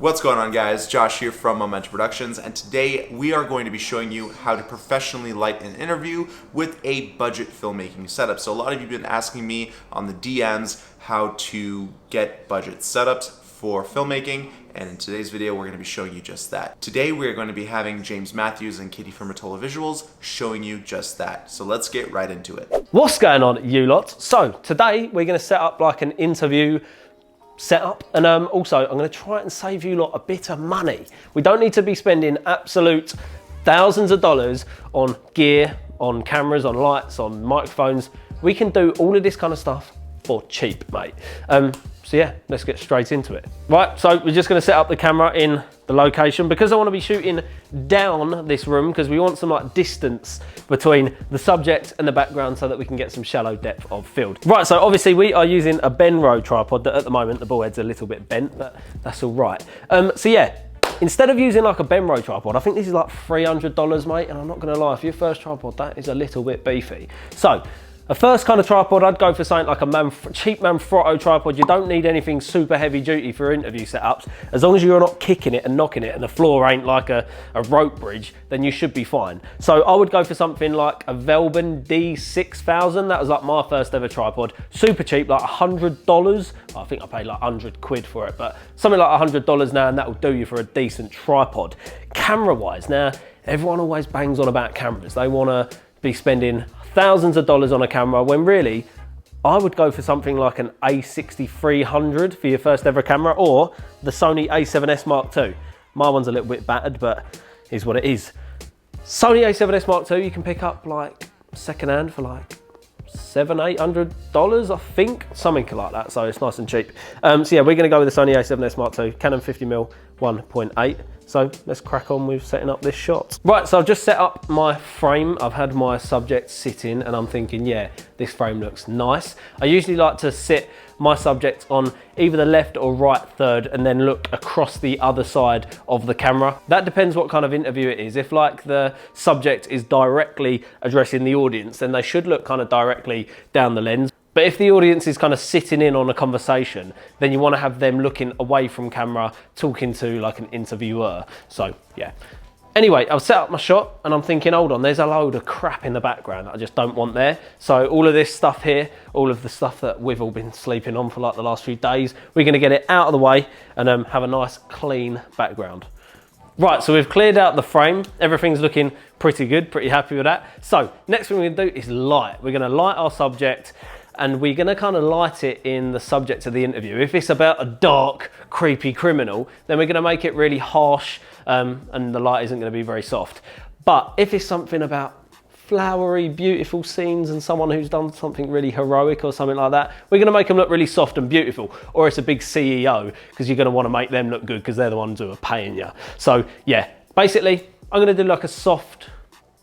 What's going on, guys? Josh here from Momentum Productions, and today we are going to be showing you how to professionally light an interview with a budget filmmaking setup. So a lot of you have been asking me on the DMs how to get budget setups for filmmaking, and in today's video we're going to be showing you just that. Today we are going to be having James Matthews and Kitty from Matola Visuals showing you just that. So let's get right into it. What's going on, you lot? So today we're going to set up like an interview setup, and also I'm going to try and save you lot a bit of money. We don't need to be spending absolute thousands of dollars on gear, on cameras, on lights, on microphones. We can do all of this kind of stuff for cheap, mate. So yeah, let's get straight into it. Right, so we're just going to set up the camera in the location because I want to be shooting down this room because we want some like distance between the subject and the background so that we can get some shallow depth of field. Right, so obviously we are using a Benro tripod that at the moment the ball head's a little bit bent, but that's all right. So yeah, instead of using like a Benro tripod, I think this is like $300, mate, and I'm not gonna lie, for your first tripod, that is a little bit beefy. So a first kind of tripod, I'd go for something like a cheap Manfrotto tripod. You don't need anything super heavy duty for interview setups. As long as you're not kicking it and knocking it and the floor ain't like a rope bridge, then you should be fine. So I would go for something like a Velben D6000. That was like my first ever tripod. Super cheap, like $100. I think I paid like 100 quid for it, but something like $100 now, and that will do you for a decent tripod. Camera-wise, now, everyone always bangs on about cameras. They wanna be spending thousands of dollars on a camera when really I would go for something like an A6300 for your first ever camera, or the Sony A7S Mark II. My one's a little bit battered, but is what it is. Sony A7S Mark II you can pick up like secondhand for like $700-800, I think, something like that, so it's nice and cheap. So yeah, we're gonna go with the Sony A7S Mark II, Canon 50mm 1.8. So let's crack on with setting up this shot. Right, so I've just set up my frame. I've had my subject sitting and I'm thinking, yeah, this frame looks nice. I usually like to sit my subject on either the left or right third and then look across the other side of the camera. That depends what kind of interview it is. If like the subject is directly addressing the audience, then they should look kind of directly down the lens. But if the audience is kind of sitting in on a conversation, then you want to have them looking away from camera, talking to like an interviewer. So yeah. Anyway, I've set up my shot and I'm thinking, hold on, there's a load of crap in the background that I just don't want there. So all of this stuff here, all of the stuff that we've all been sleeping on for like the last few days, we're going to get it out of the way and have a nice clean background. Right, so we've cleared out the frame. Everything's looking pretty good, pretty happy with that. So next thing we're going to do is light. We're going to light our subject, and we're gonna kind of light it in the subject of the interview. If it's about a dark, creepy criminal, then we're gonna make it really harsh and the light isn't gonna be very soft. But if it's something about flowery, beautiful scenes and someone who's done something really heroic or something like that, we're gonna make them look really soft and beautiful. Or it's a big CEO, because you're gonna wanna make them look good because they're the ones who are paying you. So yeah, basically, I'm gonna do like a soft,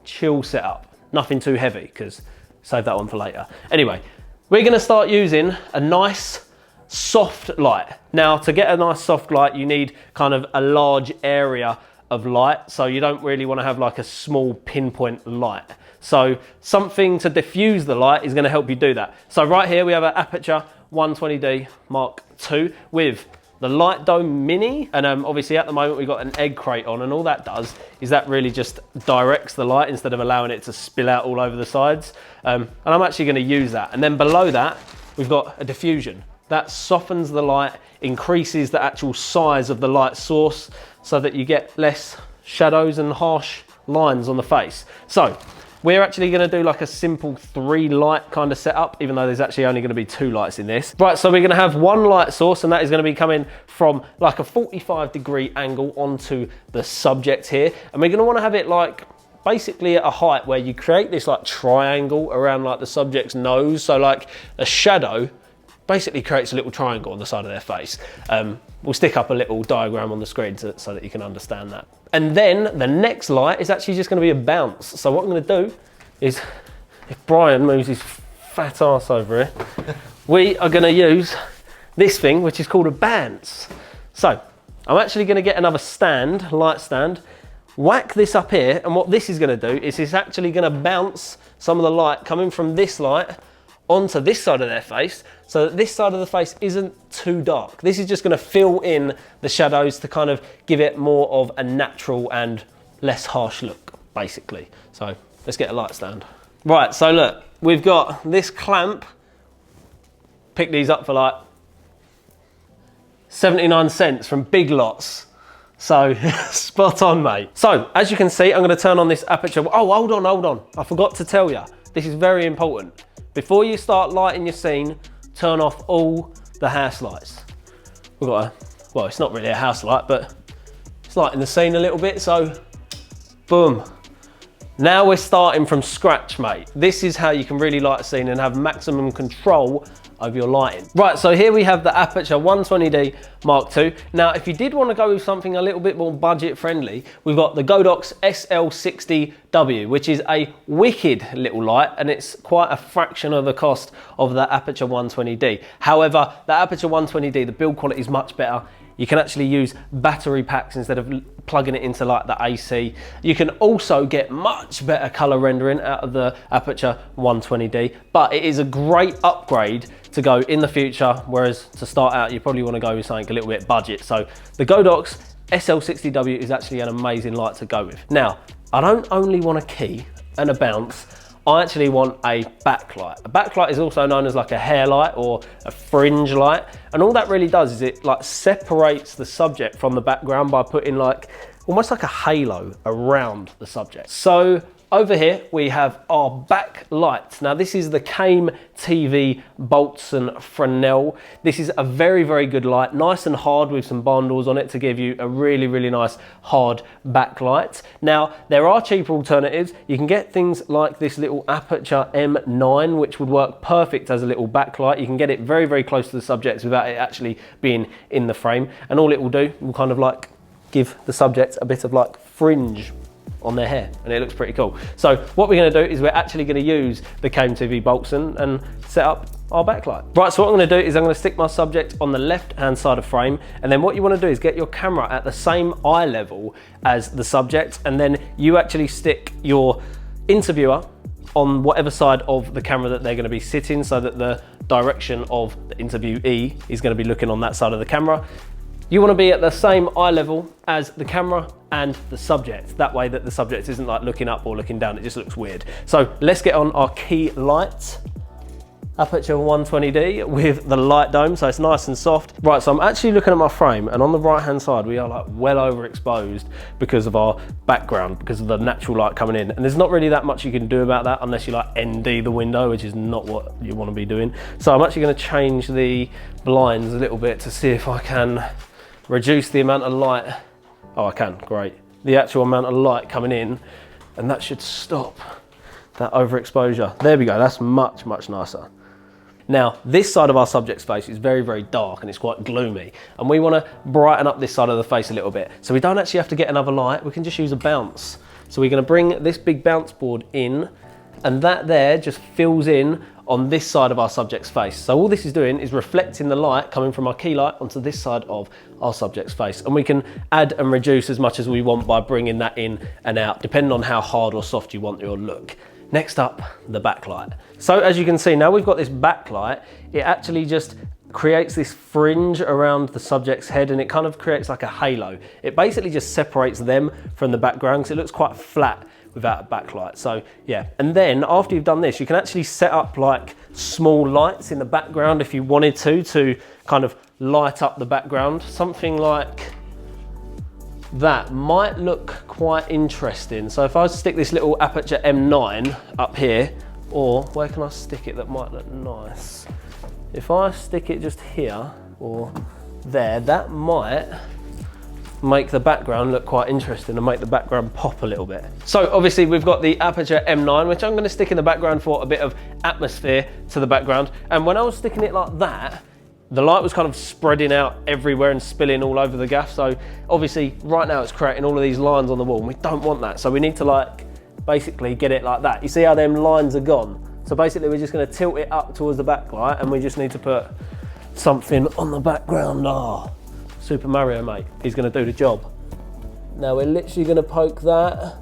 chill setup. Nothing too heavy, because save that one for later. Anyway, we're gonna start using a nice soft light. Now, to get a nice soft light, you need kind of a large area of light. So you don't really wanna have like a small pinpoint light. So something to diffuse the light is gonna help you do that. So right here, we have an Aputure 120D Mark II with the Light Dome Mini, and obviously at the moment we've got an egg crate on, and all that does is that really just directs the light instead of allowing it to spill out all over the sides. And I'm actually gonna use that. And then below that, we've got a diffusion. That softens the light, increases the actual size of the light source so that you get less shadows and harsh lines on the face. So we're actually gonna do like a simple 3 light kind of setup, even though there's actually only gonna be 2 lights in this. Right, so we're gonna have 1 light source, and that is gonna be coming from like a 45-degree angle onto the subject here. And we're gonna wanna have it like basically at a height where you create this like triangle around like the subject's nose. So like a shadow basically creates a little triangle on the side of their face. We'll stick up a little diagram on the screen so that you can understand that. And then the next light is actually just gonna be a bounce. So what I'm gonna do is, if Brian moves his fat ass over here, we are gonna use this thing, which is called a bounce. So I'm actually gonna get another stand, light stand, whack this up here, and what this is gonna do is it's actually gonna bounce some of the light coming from this light onto this side of their face so that this side of the face isn't too dark. This is just going to fill in the shadows to kind of give it more of a natural and less harsh look, basically. So let's get a light stand. Right, so look, we've got this clamp. Picked these up for like 79 cents from Big Lots. So spot on, mate. So as you can see, I'm going to turn on this aperture. Oh, hold on. I forgot to tell you. This is very important. Before you start lighting your scene, turn off all the house lights. We've got a, well, it's not really a house light, but it's lighting the scene a little bit. So boom. Now we're starting from scratch, mate. This is how you can really light a scene and have maximum control over your lighting. Right, so here we have the Aputure 120D Mark II. Now, if you did want to go with something a little bit more budget friendly, we've got the Godox SL60W, which is a wicked little light, and it's quite a fraction of the cost of the Aputure 120D. However, the Aputure 120D, the build quality is much better. You can actually use battery packs instead of plugging it into like the AC. You can also get much better color rendering out of the Aputure 120D, but it is a great upgrade to go in the future, whereas to start out, you probably want to go with something a little bit budget. So the Godox SL60W is actually an amazing light to go with. Now, I don't only want a key and a bounce, I actually want a backlight. A backlight is also known as like a hair light or a fringe light. And all that really does is it like separates the subject from the background by putting like, almost like a halo around the subject. So over here we have our backlight. Now this is the Came TV Boltzmann Fresnel. This is a very, very good light, nice and hard with some bundles on it to give you a really, really nice hard backlight. Now there are cheaper alternatives. You can get things like this little Aputure M9, which would work perfect as a little backlight. You can get it very, very close to the subject without it actually being in the frame. And all it will do will kind of like give the subject a bit of like fringe on their hair, and it looks pretty cool. So what we're going to do is we're actually going to use the Came TV Boltzmann and set up our backlight. Right, so what I'm going to do is I'm going to stick my subject on the left hand side of frame, and then what you want to do is get your camera at the same eye level as the subject, and then you actually stick your interviewer on whatever side of the camera that they're going to be sitting, so that the direction of the interviewee is going to be looking on that side of the camera. You want to be at the same eye level as the camera and the subject. That way that the subject isn't like looking up or looking down, it just looks weird. So let's get on our key light. Aputure 120D with the light dome, so it's nice and soft. Right, so I'm actually looking at my frame, and on the right hand side we are like well overexposed because of our background, because of the natural light coming in. And there's not really that much you can do about that unless you like ND the window, which is not what you want to be doing. So I'm actually going to change the blinds a little bit to see if I can reduce the amount of light. Oh, I can, great. The actual amount of light coming in, and that should stop that overexposure. There we go, that's much, much nicer. Now, this side of our subject's face is very, very dark and it's quite gloomy, and we want to brighten up this side of the face a little bit. So we don't actually have to get another light, we can just use a bounce. So we're going to bring this big bounce board in, and that there just fills in on this side of our subject's face. So all this is doing is reflecting the light coming from our key light onto this side of our subject's face. And we can add and reduce as much as we want by bringing that in and out, depending on how hard or soft you want your look. Next up, the backlight. So as you can see, now we've got this backlight, it actually just creates this fringe around the subject's head, and it kind of creates like a halo. It basically just separates them from the background because it looks quite flat without a backlight. So yeah, and then after you've done this, you can actually set up like small lights in the background if you wanted to kind of light up the background. Something like that might look quite interesting. So if I stick this little Aputure M9 up here, or where can I stick it that might look nice? If I stick it just here or there, that might make the background look quite interesting and make the background pop a little bit. So obviously we've got the Aputure M9, which I'm going to stick in the background for a bit of atmosphere to the background. And when I was sticking it like that, the light was kind of spreading out everywhere and spilling all over the gaff. So obviously right now it's creating all of these lines on the wall, and we don't want that. So we need to like basically get it like that. You see how them lines are gone? So basically we're just going to tilt it up towards the backlight, and we just need to put something on the background. Super Mario, mate, he's going to do the job. Now we're literally going to poke that,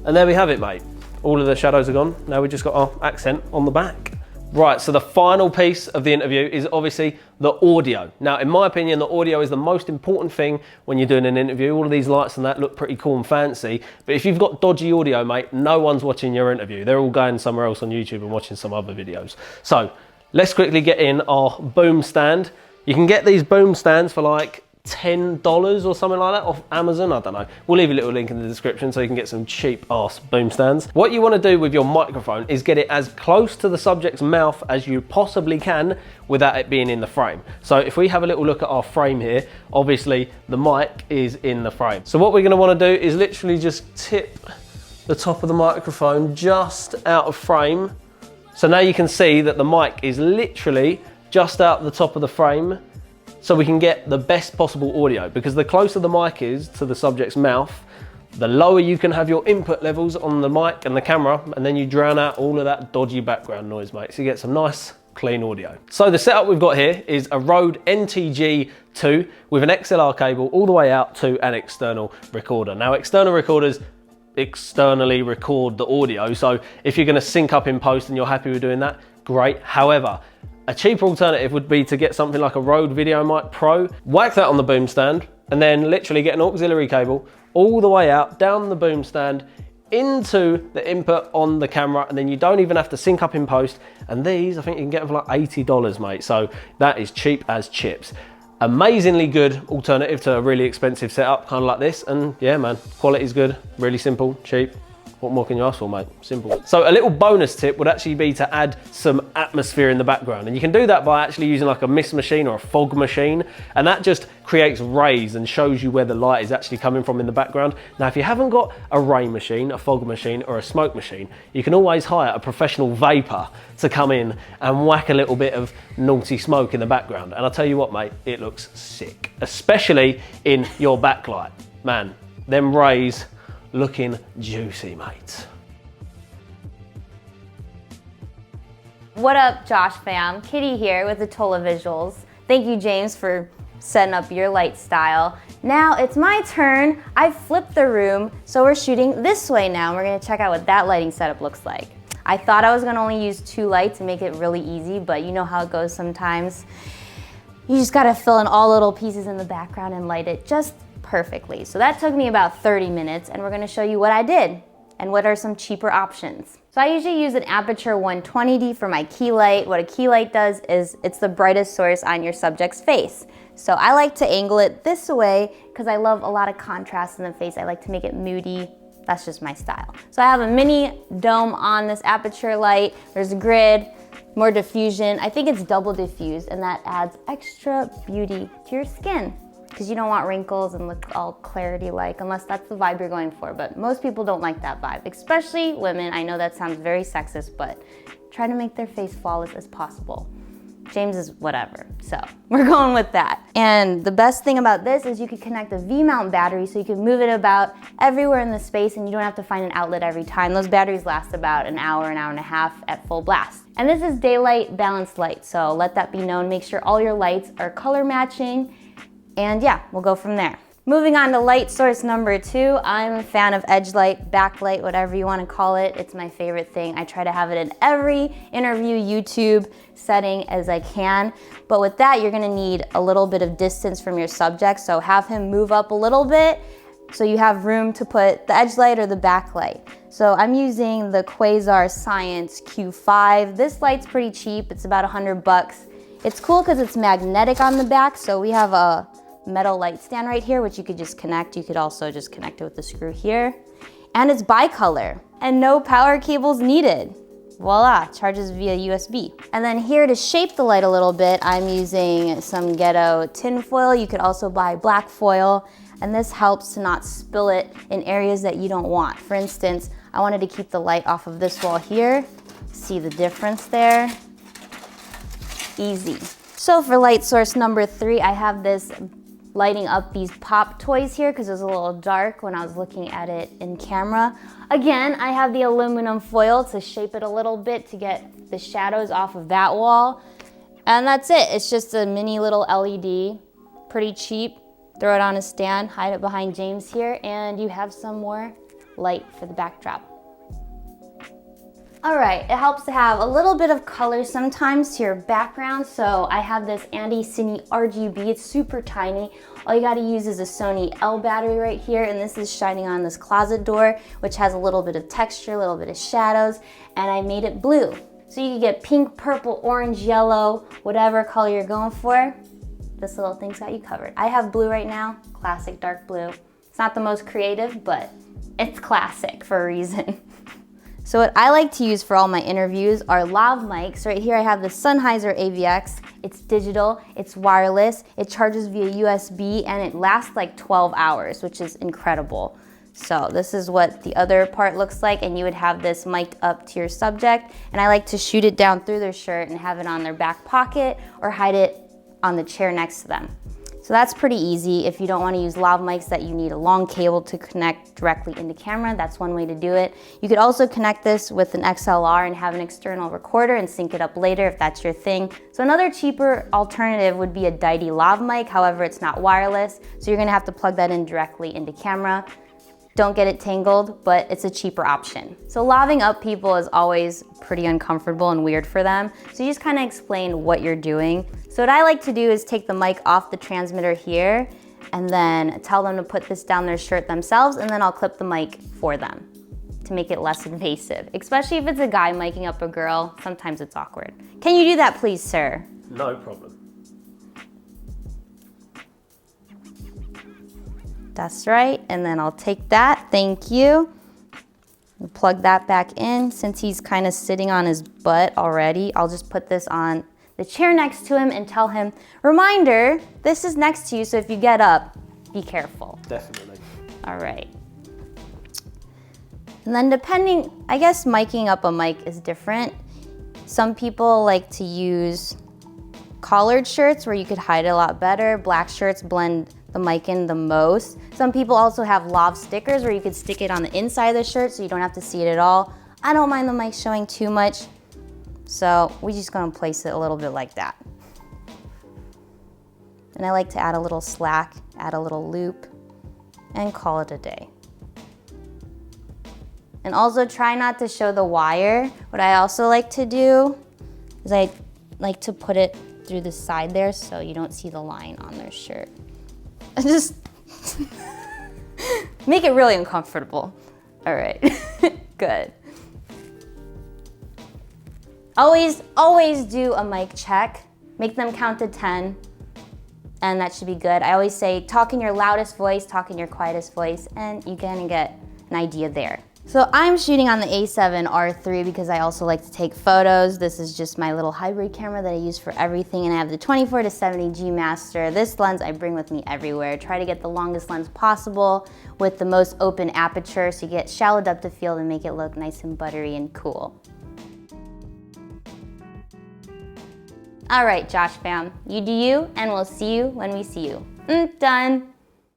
and there we have it, mate. All of the shadows are gone. Now we've just got our accent on the back. Right, so the final piece of the interview is obviously the audio. Now, in my opinion, the audio is the most important thing when you're doing an interview. All of these lights and that look pretty cool and fancy, but if you've got dodgy audio, mate, no one's watching your interview. They're all going somewhere else on YouTube and watching some other videos. So let's quickly get in our boom stand. You can get these boom stands for like $10 or something like that off Amazon, I don't know. We'll leave a little link in the description so you can get some cheap ass boom stands. What you want to do with your microphone is get it as close to the subject's mouth as you possibly can without it being in the frame. So if we have a little look at our frame here, obviously the mic is in the frame. So what we're going to want to do is literally just tip the top of the microphone just out of frame. So now you can see that the mic is literally just out the top of the frame, so we can get the best possible audio, because the closer the mic is to the subject's mouth, the lower you can have your input levels on the mic and the camera, and then you drown out all of that dodgy background noise, mate. So you get some nice, clean audio. So the setup we've got here is a Rode NTG2 with an XLR cable all the way out to an external recorder. Now, external recorders externally record the audio, so if you're gonna sync up in post and you're happy with doing that, great. However, a cheaper alternative would be to get something like a Rode VideoMic Pro, whack that on the boom stand, and then literally get an auxiliary cable all the way out, down the boom stand, into the input on the camera, and then you don't even have to sync up in post. And these, I think you can get them for like $80, mate. So that is cheap as chips. Amazingly good alternative to a really expensive setup, kind of like this. And yeah, man, quality's good, really simple, cheap. What more can you ask for, mate? Simple. So a little bonus tip would actually be to add some atmosphere in the background. And you can do that by actually using like a mist machine or a fog machine. And that just creates rays and shows you where the light is actually coming from in the background. Now, if you haven't got a ray machine, a fog machine, or a smoke machine, you can always hire a professional vapor to come in and whack a little bit of naughty smoke in the background. And I'll tell you what, mate, it looks sick, especially in your backlight. Man, them rays looking juicy, mate. What up, Josh fam? Kitty here with Atola Visuals. Thank you, James, for setting up your light style. Now it's my turn. I've flipped the room, so we're shooting this way now. We're gonna check out what that lighting setup looks like. I thought I was gonna only use 2 lights and make it really easy, but you know how it goes sometimes. You just gotta fill in all little pieces in the background and light it just perfectly. So that took me about 30 minutes, and we're gonna show you what I did and what are some cheaper options. So I usually use an Aputure 120D for my key light. What a key light does is it's the brightest source on your subject's face. So I like to angle it this way because I love a lot of contrast in the face. I like to make it moody. That's just my style. So I have a mini dome on this Aputure light. There's a grid, more diffusion. I think it's double diffused, and that adds extra beauty to your skin, because you don't want wrinkles and look all clarity-like, unless that's the vibe you're going for. But most people don't like that vibe, especially women. I know that sounds very sexist, but try to make their face flawless as possible. James is whatever, so we're going with that. And the best thing about this is you can connect a V-mount battery, so you can move it about everywhere in the space and you don't have to find an outlet every time. Those batteries last about an hour and a half at full blast. And this is daylight balanced light, so let that be known. Make sure all your lights are color matching. And yeah, we'll go from there. Moving on to light source number 2, I'm a fan of edge light, backlight, whatever you want to call it. It's my favorite thing. I try to have it in every interview YouTube setting as I can. But with that, you're gonna need a little bit of distance from your subject. So have him move up a little bit so you have room to put the edge light or the backlight. So I'm using the Quasar Science Q5. This light's pretty cheap. It's about $100. It's cool because it's magnetic on the back. So we have a metal light stand right here, which you could just connect. You could also just connect it with the screw here. And it's bicolor and no power cables needed. Voila, charges via USB. And then here to shape the light a little bit, I'm using some ghetto tin foil. You could also buy black foil, and this helps to not spill it in areas that you don't want. For instance, I wanted to keep the light off of this wall here. See the difference there? Easy. So for light source number 3, I have this lighting up these pop toys here because it was a little dark when I was looking at it in camera. Again, I have the aluminum foil to shape it a little bit to get the shadows off of that wall. And that's it. It's just a mini little LED, pretty cheap. Throw it on a stand, hide it behind James here, and you have some more light for the backdrop. All right, it helps to have a little bit of color sometimes to your background. So I have this Andy Cine RGB, it's super tiny. All you gotta use is a Sony L battery right here, and this is shining on this closet door, which has a little bit of texture, a little bit of shadows, and I made it blue. So you can get pink, purple, orange, yellow, whatever color you're going for. This little thing's got you covered. I have blue right now, classic dark blue. It's not the most creative, but it's classic for a reason. So what I like to use for all my interviews are lav mics. Right here I have the Sennheiser AVX. It's digital, it's wireless, it charges via USB, and it lasts like 12 hours, which is incredible. So this is what the other part looks like, and you would have this mic'd up to your subject, and I like to shoot it down through their shirt and have it on their back pocket or hide it on the chair next to them. So that's pretty easy. If you don't want to use lav mics that you need a long cable to connect directly into camera, that's one way to do it. You could also connect this with an XLR and have an external recorder and sync it up later if that's your thing. So another cheaper alternative would be a Deity lav mic. However, it's not wireless, so you're gonna have to plug that in directly into camera. Don't get it tangled, but it's a cheaper option. So laving up people is always pretty uncomfortable and weird for them. So you just kind of explain what you're doing. So what I like to do is take the mic off the transmitter here and then tell them to put this down their shirt themselves, and then I'll clip the mic for them to make it less invasive. Especially if it's a guy miking up a girl, sometimes it's awkward. Can you do that please, sir? No problem. That's right, and then I'll take that, thank you. And plug that back in. Since he's kind of sitting on his butt already, I'll just put this on the chair next to him and tell him, reminder, this is next to you, so if you get up, be careful. Definitely. All right. And then depending, I guess miking up a mic is different. Some people like to use collared shirts where you could hide it a lot better. Black shirts blend the mic in the most. Some people also have lav stickers where you could stick it on the inside of the shirt so you don't have to see it at all. I don't mind the mic showing too much, so we're just gonna place it a little bit like that. And I like to add a little slack, add a little loop, and call it a day. And also try not to show the wire. What I also like to do is I like to put it through the side there so you don't see the line on their shirt. Just make it really uncomfortable. All right, good. Always do a mic check. Make them count to 10, and that should be good. I always say, talk in your loudest voice, talk in your quietest voice, and you're gonna get an idea there. So I'm shooting on the A7R III because I also like to take photos. This is just my little hybrid camera that I use for everything, and I have the 24-70 G Master. This lens I bring with me everywhere. Try to get the longest lens possible with the most open aperture so you get shallow depth of field and make it look nice and buttery and cool. All right, Josh fam, you do you, and we'll see you when we see you. Done.